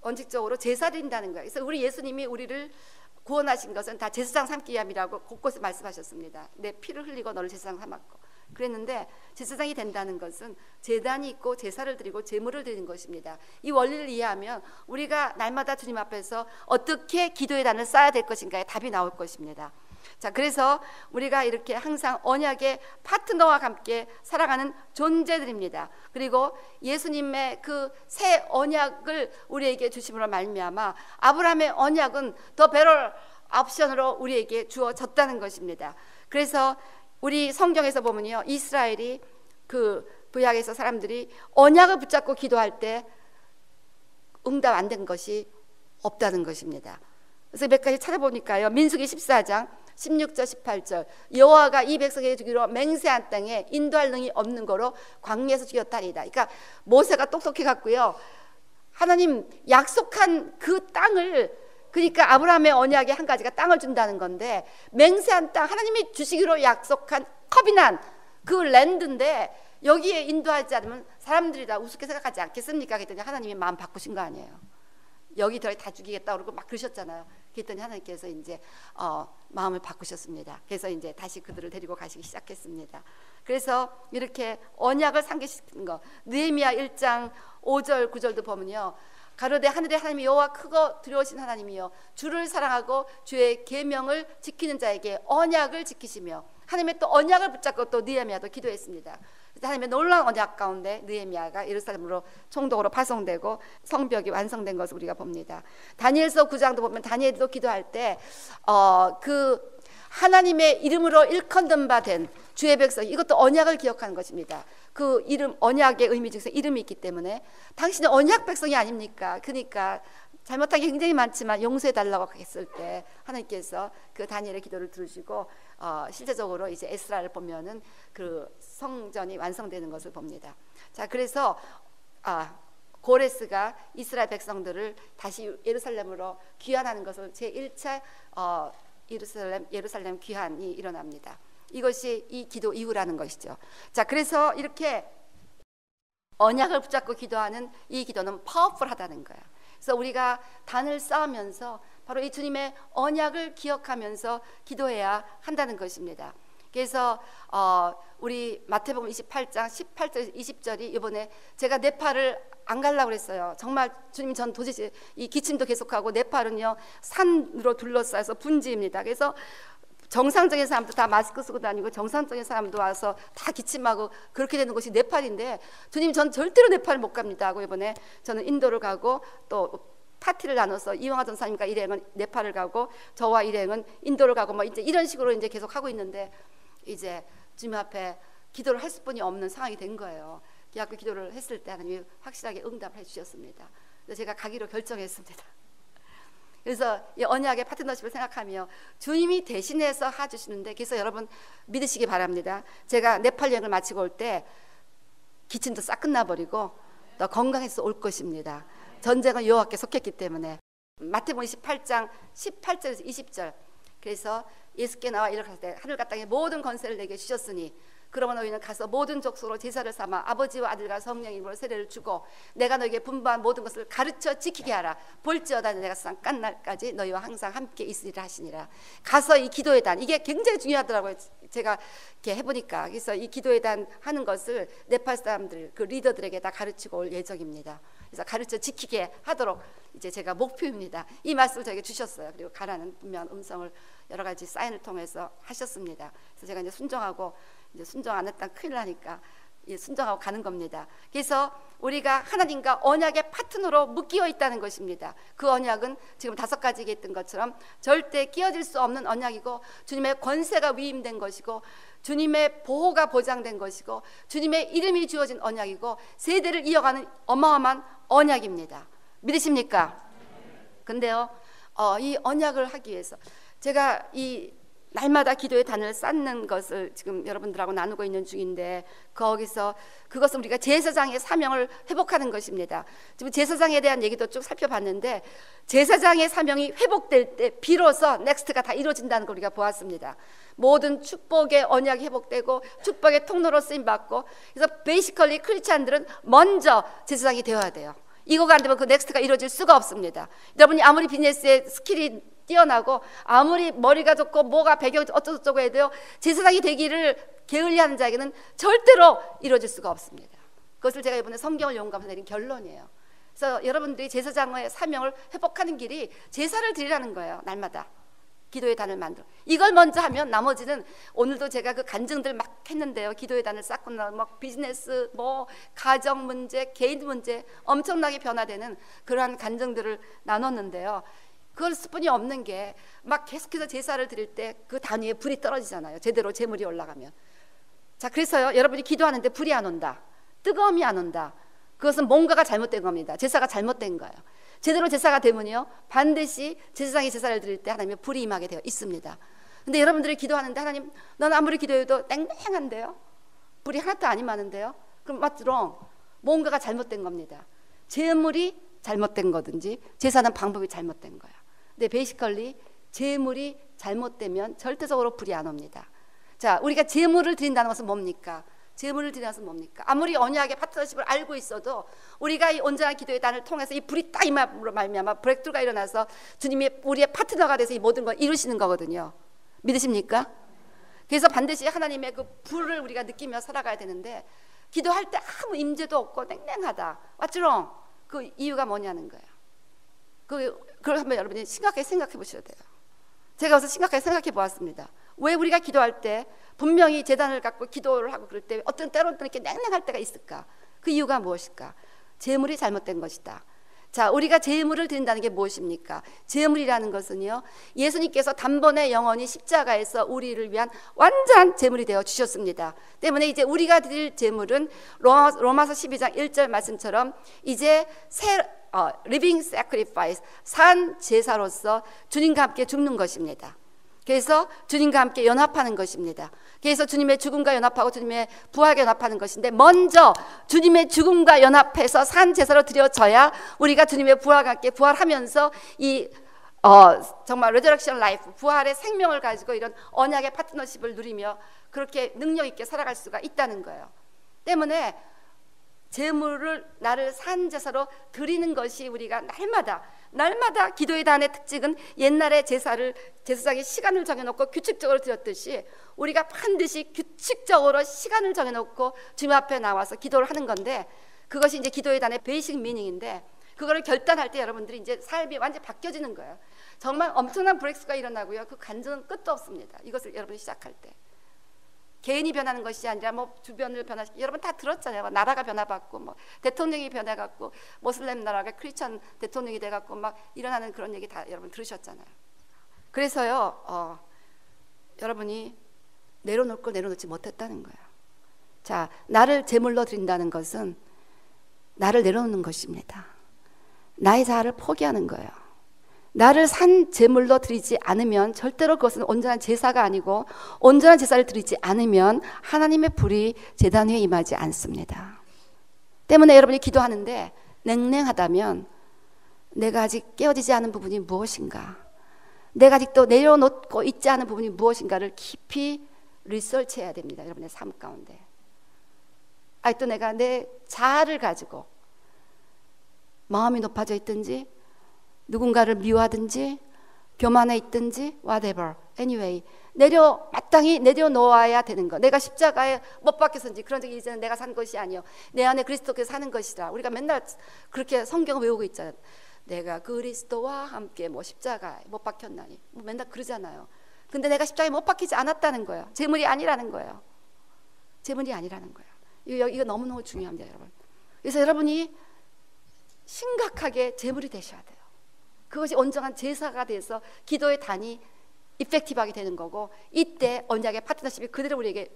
A: 원칙적으로 제사 드린다는 거예요. 그래서 우리 예수님이 우리를 구원하신 것은 다 제사장 삼기 위함이라고 곳곳에 말씀하셨습니다. 내 피를 흘리고 너를 제사장 삼았고 그랬는데 제사장이 된다는 것은 제단이 있고 제사를 드리고 제물을 드리는 것입니다. 이 원리를 이해하면 우리가 날마다 주님 앞에서 어떻게 기도의 단을 쌓아야 될 것인가에 답이 나올 것입니다. 자, 그래서 우리가 이렇게 항상 언약의 파트너와 함께 살아가는 존재들입니다. 그리고 예수님의 그 새 언약을 우리에게 주심으로 말미암아 아브라함의 언약은 더 베럴 옵션으로 우리에게 주어졌다는 것입니다. 그래서 우리 성경에서 보면요, 이스라엘이 그 구약에서 사람들이 언약을 붙잡고 기도할 때 응답 안 된 것이 없다는 것입니다. 그래서 몇 가지 찾아보니까요, 민수기 14장 16절 18절 여호와가 이 백성에게 주기로 맹세한 땅에 인도할 능이 없는 거로 광야에서 죽였다리다. 그러니까 모세가 똑똑해 갖고요, 하나님 약속한 그 땅을, 그러니까 아브라함의 언약의 한 가지가 땅을 준다는 건데, 맹세한 땅, 하나님이 주시기로 약속한 커비난 그 랜드인데 여기에 인도하지 않으면 사람들이 다 우습게 생각하지 않겠습니까? 그랬더니 하나님이 마음 바꾸신 거 아니에요. 여기 다 죽이겠다 그러고 막 그러셨잖아요. 그랬더니 하나님께서 이제 마음을 바꾸셨습니다. 그래서 이제 다시 그들을 데리고 가시기 시작했습니다. 그래서 이렇게 언약을 상기시키는 거, 느헤미야 1장 5절 9절도 보면요, 가로되 하늘의 하나님 여호와 크고 두려우신 하나님이여 주를 사랑하고 주의 계명을 지키는 자에게 언약을 지키시며, 하나님의 또 언약을 붙잡고 또 느헤미야도 기도했습니다. 하나님의 놀라운 언약 가운데 느헤미야가 예루살렘으로 총독으로 파송되고 성벽이 완성된 것을 우리가 봅니다. 다니엘서 9장도 보면 다니엘도 기도할 때 그 하나님의 이름으로 일컫는 바 된 주의 백성, 이것도 언약을 기억하는 것입니다. 그 이름, 언약의 의미 중에서 이름이 있기 때문에 당신은 언약 백성이 아닙니까? 그러니까 잘못한 게 굉장히 많지만 용서해 달라고 했을 때 하나님께서 그 다니엘의 기도를 들으시고 실제적으로 이제 에스라를 보면은 그 성전이 완성되는 것을 봅니다. 자, 그래서 고레스가 이스라엘 백성들을 다시 예루살렘으로 귀환하는 것을 제1차 예루살렘 귀환이 일어납니다. 이것이 이 기도 이후라는 것이죠. 자, 그래서 이렇게 언약을 붙잡고 기도하는 이 기도는 파워풀하다는 거예요. 그래서 우리가 단을 쌓으면서 바로 이 주님의 언약을 기억하면서 기도해야 한다는 것입니다. 그래서 우리 마태복음 28장 18절 20절이 이번에 제가 네팔을 안 가려고 그랬어요. 정말 주님, 전 도저히 이 기침도 계속하고, 네팔은요 산으로 둘러싸여서 분지입니다. 그래서 정상적인 사람도 다 마스크 쓰고 다니고 정상적인 사람도 와서 다 기침하고 그렇게 되는 곳이 네팔인데, 주님, 전 절대로 네팔 못 갑니다 하고 이번에 저는 인도를 가고 또 파티를 나눠서 이영하 전사님과 일행은 네팔을 가고 저와 일행은 인도를 가고 뭐 이제 이런 식으로 이제 계속 하고 있는데, 이제 주님 앞에 기도를 할 수뿐이 없는 상황이 된 거예요. 그 기도를 했을 때 하나님이 확실하게 응답해 주셨습니다. 그래서 제가 가기로 결정했습니다. 그래서 이 언약의 파트너십을 생각하며 주님이 대신해서 해주시는데, 그래서 여러분 믿으시기 바랍니다. 제가 네팔 여행을 마치고 올 때 기침도 싹 끝나버리고 더 건강해서 올 것입니다. 전쟁은 여호와께 속했기 때문에. 마태복음 28장 18절에서 20절. 그래서 예수께 나와 이르렀을 때 하늘과 땅의 모든 권세를 내게 주셨으니 그러면 너희는 가서 모든 족속으로 제사를 삼아 아버지와 아들과 성령의 이름으로 세례를 주고 내가 너에게 분부한 모든 것을 가르쳐 지키게 하라. 볼지어다 내가 세상 끝날까지 너희와 항상 함께 있으리라 하시니라. 가서 이 기도의 단, 이게 굉장히 중요하더라고요. 제가 이렇게 해보니까. 그래서 이 기도의 단 하는 것을 네팔 사람들, 그 리더들에게 다 가르치고 올 예정입니다. 그래서 가르쳐 지키게 하도록 이제 제가 목표입니다. 이 말씀을 저에게 주셨어요. 그리고 가라는 분명한 음성을 여러 가지 사인을 통해서 하셨습니다. 그래서 제가 이제 순종하고, 이제 순종 안 했다 큰일 나니까 순종하고 가는 겁니다. 그래서 우리가 하나님과 언약의 파트너로 묶여 있다는 것입니다. 그 언약은 지금 5가지 얘기했던 것처럼 절대 끼어질 수 없는 언약이고, 주님의 권세가 위임된 것이고, 주님의 보호가 보장된 것이고, 주님의 이름이 주어진 언약이고, 세대를 이어가는 어마어마한 언약입니다. 믿으십니까? 근데요, 이 언약을 하기 위해서 제가 이 날마다 기도의 단을 쌓는 것을 지금 여러분들하고 나누고 있는 중인데, 거기서 그것은 우리가 제사장의 사명을 회복하는 것입니다. 지금 제사장에 대한 얘기도 쭉 살펴봤는데, 제사장의 사명이 회복될 때 비로소 넥스트가 다 이루어진다는 걸 우리가 보았습니다. 모든 축복의 언약이 회복되고 축복의 통로로 쓰임받고, 그래서 베이시컬리 크리스찬들은 먼저 제사장이 되어야 돼요. 이거가 안 되면 그 넥스트가 이루어질 수가 없습니다. 여러분이 아무리 비즈니스에 스킬이 뛰어나고 아무리 머리가 좋고 뭐가 배경 어쩌고저쩌고 해도요, 제사장이 되기를 게을리하는 자에게는 절대로 이루어질 수가 없습니다. 그것을 제가 이번에 성경을 연구하면서 내린 결론이에요. 그래서 여러분들이 제사장의 사명을 회복하는 길이 제사를 드리라는 거예요. 날마다 기도의 단을 만들어. 이걸 먼저 하면 나머지는, 오늘도 제가 그 간증들 막 했는데요, 기도의 단을 쌓고 나면 막 비즈니스, 뭐 가정 문제, 개인 문제 엄청나게 변화되는 그러한 간증들을 나눴는데요, 그걸 수뿐이 없는 게 막 계속해서 제사를 드릴 때 그 단 위에 불이 떨어지잖아요. 제대로 제물이 올라가면. 자, 그래서요, 여러분이 기도하는데 불이 안 온다, 뜨거움이 안 온다, 그것은 뭔가가 잘못된 겁니다. 제사가 잘못된 거예요. 제대로 제사가 되면요, 반드시 제사장이 제사를 드릴 때 하나님의 불이 임하게 되어 있습니다. 근데 여러분들이 기도하는데, 하나님, 난 아무리 기도해도 냉랭한데요, 불이 하나도 안 임하는데요, 그럼 맞죠? 뭔가가 잘못된 겁니다. 제물이 잘못된 거든지 제사는 방법이 잘못된 거예요. 근데 베이시컬리 제물이 잘못되면 절대적으로 불이 안 옵니다. 자, 우리가 제물을 드린다는 것은 뭡니까? 제물을 드리는 것은 뭡니까? 아무리 언약의 파트너십을 알고 있어도 우리가 이 온전한 기도의 단을 통해서 이 불이 딱 임함으로 말미암아 브레이크가 일어나서 주님이 우리의 파트너가 돼서 이 모든 걸 이루시는 거거든요. 믿으십니까? 그래서 반드시 하나님의 그 불을 우리가 느끼며 살아가야 되는데, 기도할 때 아무 임재도 없고 냉랭하다, 맞지롱? 그 이유가 뭐냐는 거예요. 그걸 한번 여러분이 심각하게 생각해 보셔야 돼요. 제가 그래서 심각하게 생각해 보았습니다. 왜 우리가 기도할 때 분명히 제단을 갖고 기도를 하고 그럴 때 어떤 때로는 이렇게 냉랭할 때가 있을까? 그 이유가 무엇일까? 제물이 잘못된 것이다. 자, 우리가 제물을 드린다는 게 무엇입니까? 제물이라는 것은요, 예수님께서 단번에 영원히 십자가에서 우리를 위한 완전한 제물이 되어 주셨습니다. 때문에 이제 우리가 드릴 제물은 로마서 12장 1절 말씀처럼 이제 living sacrifice, 산 제사로서 주님과 함께 죽는 것입니다. 그래서 주님과 함께 연합하는 것입니다. 그래서 주님의 죽음과 연합하고 주님의 부활과 연합하는 것인데, 먼저 주님의 죽음과 연합해서 산 제사로 드려져야 우리가 주님의 부활과 함께 부활하면서 이 정말 레저렉션 라이프, 부활의 생명을 가지고 이런 언약의 파트너십을 누리며 그렇게 능력 있게 살아갈 수가 있다는 거예요. 때문에 제물을 나를 산 제사로 드리는 것이 우리가 날마다 기도의 단의 특징은 옛날에 제사장이 시간을 정해놓고 규칙적으로 드렸듯이 우리가 반드시 규칙적으로 시간을 정해놓고 주님 앞에 나와서 기도를 하는 건데, 그것이 이제 기도의 단의 베이식 미닝인데, 그거를 결단할 때 여러분들이 이제 삶이 완전히 바뀌어지는 거예요. 정말 엄청난 브레이크가 일어나고요, 그 간증은 끝도 없습니다. 이것을 여러분이 시작할 때 개인이 변하는 것이 아니라 뭐 주변을 변화시키고, 여러분 다 들었잖아요. 나라가 변화받고 뭐 대통령이 변해갖고 모슬렘 나라가 크리스천 대통령이 돼갖고 막 일어나는 그런 얘기 다 여러분 들으셨잖아요. 그래서요, 여러분이 내려놓을 걸 내려놓지 못했다는 거예요. 자, 나를 제물로 드린다는 것은 나를 내려놓는 것입니다. 나의 자아를 포기하는 거예요. 나를 산 제물로 드리지 않으면 절대로 그것은 온전한 제사가 아니고, 온전한 제사를 드리지 않으면 하나님의 불이 제단 위에 임하지 않습니다. 때문에 여러분이 기도하는데 냉랭하다면 내가 아직 깨어지지 않은 부분이 무엇인가, 내가 아직도 내려놓고 있지 않은 부분이 무엇인가를 깊이 리서치해야 됩니다. 여러분의 삶 가운데 아직도 내가 내 자아를 가지고 마음이 높아져 있든지, 누군가를 미워하든지, 교만해 있든지, whatever, anyway, 마땅히 내려놓아야 되는 것. 내가 십자가에 못 박혔은지 그런 적이 이제는 내가 산 것이 아니요, 내 안에 그리스도께서 사는 것이라. 우리가 맨날 그렇게 성경을 외우고 있잖아요. 내가 그리스도와 함께 뭐 십자가에 못 박혔나니, 뭐 맨날 그러잖아요. 근데 내가 십자가에 못 박히지 않았다는 거예요. 제물이 아니라는 거예요. 제물이 아니라는 거예요. 이거 너무너무 중요합니다, 여러분. 그래서 여러분이 심각하게 제물이 되셔야 돼요. 그것이 온전한 제사가 돼서 기도의 단이 이펙티브하게 되는 거고, 이때 언약의 파트너십이 그대로 우리에게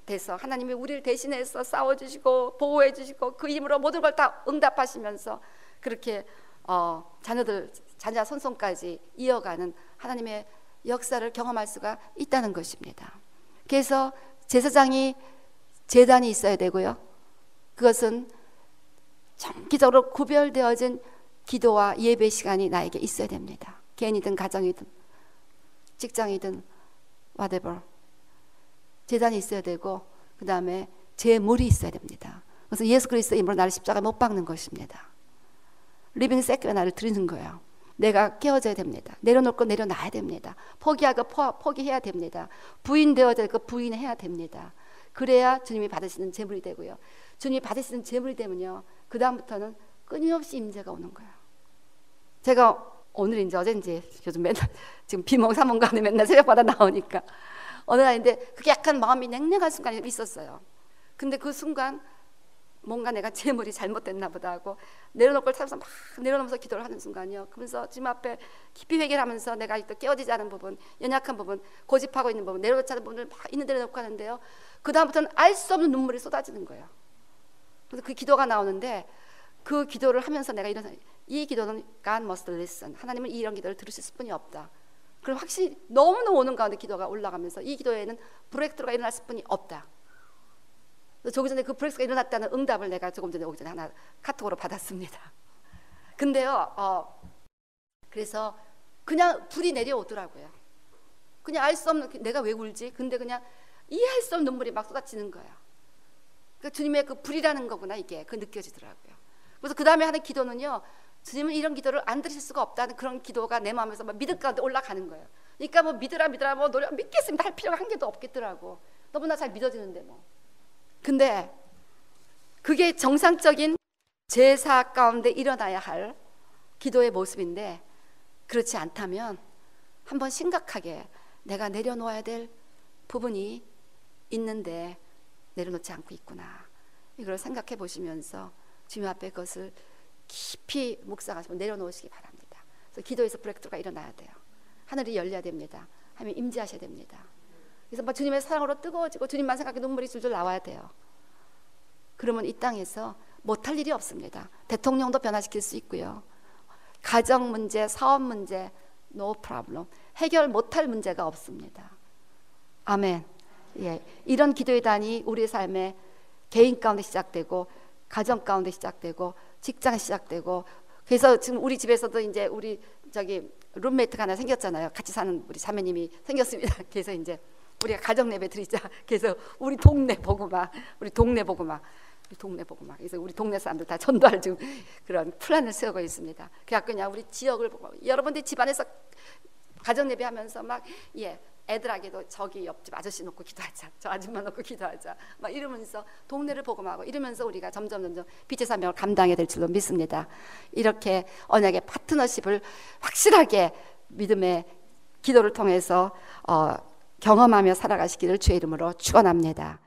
A: 돼서 하나님이 우리를 대신해서 싸워주시고 보호해주시고 그 힘으로 모든 걸 다 응답하시면서 그렇게 자녀 손손까지 이어가는 하나님의 역사를 경험할 수가 있다는 것입니다. 그래서 제사장이 제단이 있어야 되고요, 그것은 정기적으로 구별되어진 기도와 예배 시간이 나에게 있어야 됩니다. 개인이든 가정이든 직장이든 whatever, 제단이 있어야 되고, 그 다음에 제물이 있어야 됩니다. 그래서 예수 그리스도의 이름으로 나를 십자가에 못 박는 것입니다. 리빙 세크에 나를 드리는 거예요. 내가 깨어져야 됩니다. 내려놓을 거 내려놔야 됩니다. 포기할 거 포기해야 됩니다. 부인되어야 될 거 부인해야 됩니다. 그래야 주님이 받으시는 제물이 되고요, 주님이 받으시는 제물이 되면요, 그 다음부터는 끊임없이 임재가 오는 거예요. 제가 오늘인지 어젠지 요즘 맨날 지금 비몽사몽간에 맨날 새벽마다 나오니까 어느 날인데 그게 약간 마음이 냉랭한 순간이 있었어요. 근데 그 순간 뭔가 내가 제물이 잘못됐나 보다 하고 내려놓을 걸 찾아서 막 내려놓으면서 기도를 하는 순간이요, 그러면서 주님 앞에 깊이 회개를 하면서 내가 아직도 깨어지지 않은 부분, 연약한 부분, 고집하고 있는 부분, 내려놓지 않은 부분을 막 있는 대로 놓고 하는데요, 그 다음부터는 알 수 없는 눈물이 쏟아지는 거예요. 그래서 그 기도가 나오는데, 그 기도를 하면서 내가 이 기도는 God must listen, 하나님은 이런 기도를 들으실 수뿐이 없다. 그럼 확실히 너무너무 오는 가운데 기도가 올라가면서 이 기도에는 브레이크가 일어날 수뿐이 없다. 조금 전에 그 브레이크가 일어났다는 응답을 내가 조금 전에 오기 전에 하나 카톡으로 받았습니다. 근데요, 그래서 그냥 불이 내려오더라고요. 그냥 알 수 없는, 내가 왜 울지? 근데 그냥 이해할 수 없는 눈물이 막 쏟아지는 거예요. 그 주님의 그 불이라는 거구나 이게 그 느껴지더라고요. 그래서 그 다음에 하는 기도는요, 주님은 이런 기도를 안 들으실 수가 없다는 그런 기도가 내 마음에서 막 믿음 가운데 올라가는 거예요. 그러니까 뭐 믿으라 뭐 노래 믿겠습니다 할 필요가 한 개도 없겠더라고. 너무나 잘 믿어지는데 뭐. 근데 그게 정상적인 제사 가운데 일어나야 할 기도의 모습인데, 그렇지 않다면 한번 심각하게 내가 내려놓아야 될 부분이 있는데 내려놓지 않고 있구나, 이걸 생각해 보시면서 주님 앞에 그것을 깊이 묵상하시면 내려놓으시기 바랍니다. 그래서 기도에서 브레이크가 일어나야 돼요. 하늘이 열려야 됩니다. 하나님 임재하셔야 됩니다. 그래서 막 주님의 사랑으로 뜨거워지고 주님만 생각해 눈물이 줄줄 나와야 돼요. 그러면 이 땅에서 못할 일이 없습니다. 대통령도 변화시킬 수 있고요, 가정 문제, 사업 문제, no problem, 해결 못할 문제가 없습니다. 아멘. 예, 이런 기도의 단이 우리의 삶에 개인 가운데 시작되고 가정 가운데 시작되고 직장 시작되고, 그래서 지금 우리 집에서도 이제 우리 저기 룸메이트가 하나 생겼잖아요. 같이 사는 우리 자매님이 생겼습니다. 그래서 이제 우리가 가정 예배 드리자. 그래서 우리 동네 복음화, 그래서 우리 동네 사람들 다 전도할 지금 그런 플랜을 세우고 있습니다. 그래서 그냥 우리 지역을 보고, 여러분들 집안에서 가정 예배하면서 막 애들에게도 저기 옆집 아저씨 놓고 기도하자, 저 아줌마 놓고 기도하자, 막 이러면서 동네를 복음하고 이러면서 우리가 점점 빛의 사명을 감당해야 될 줄로 믿습니다. 이렇게 언약의 파트너십을 확실하게 믿음의 기도를 통해서 경험하며 살아가시기를 주의 이름으로 축원합니다.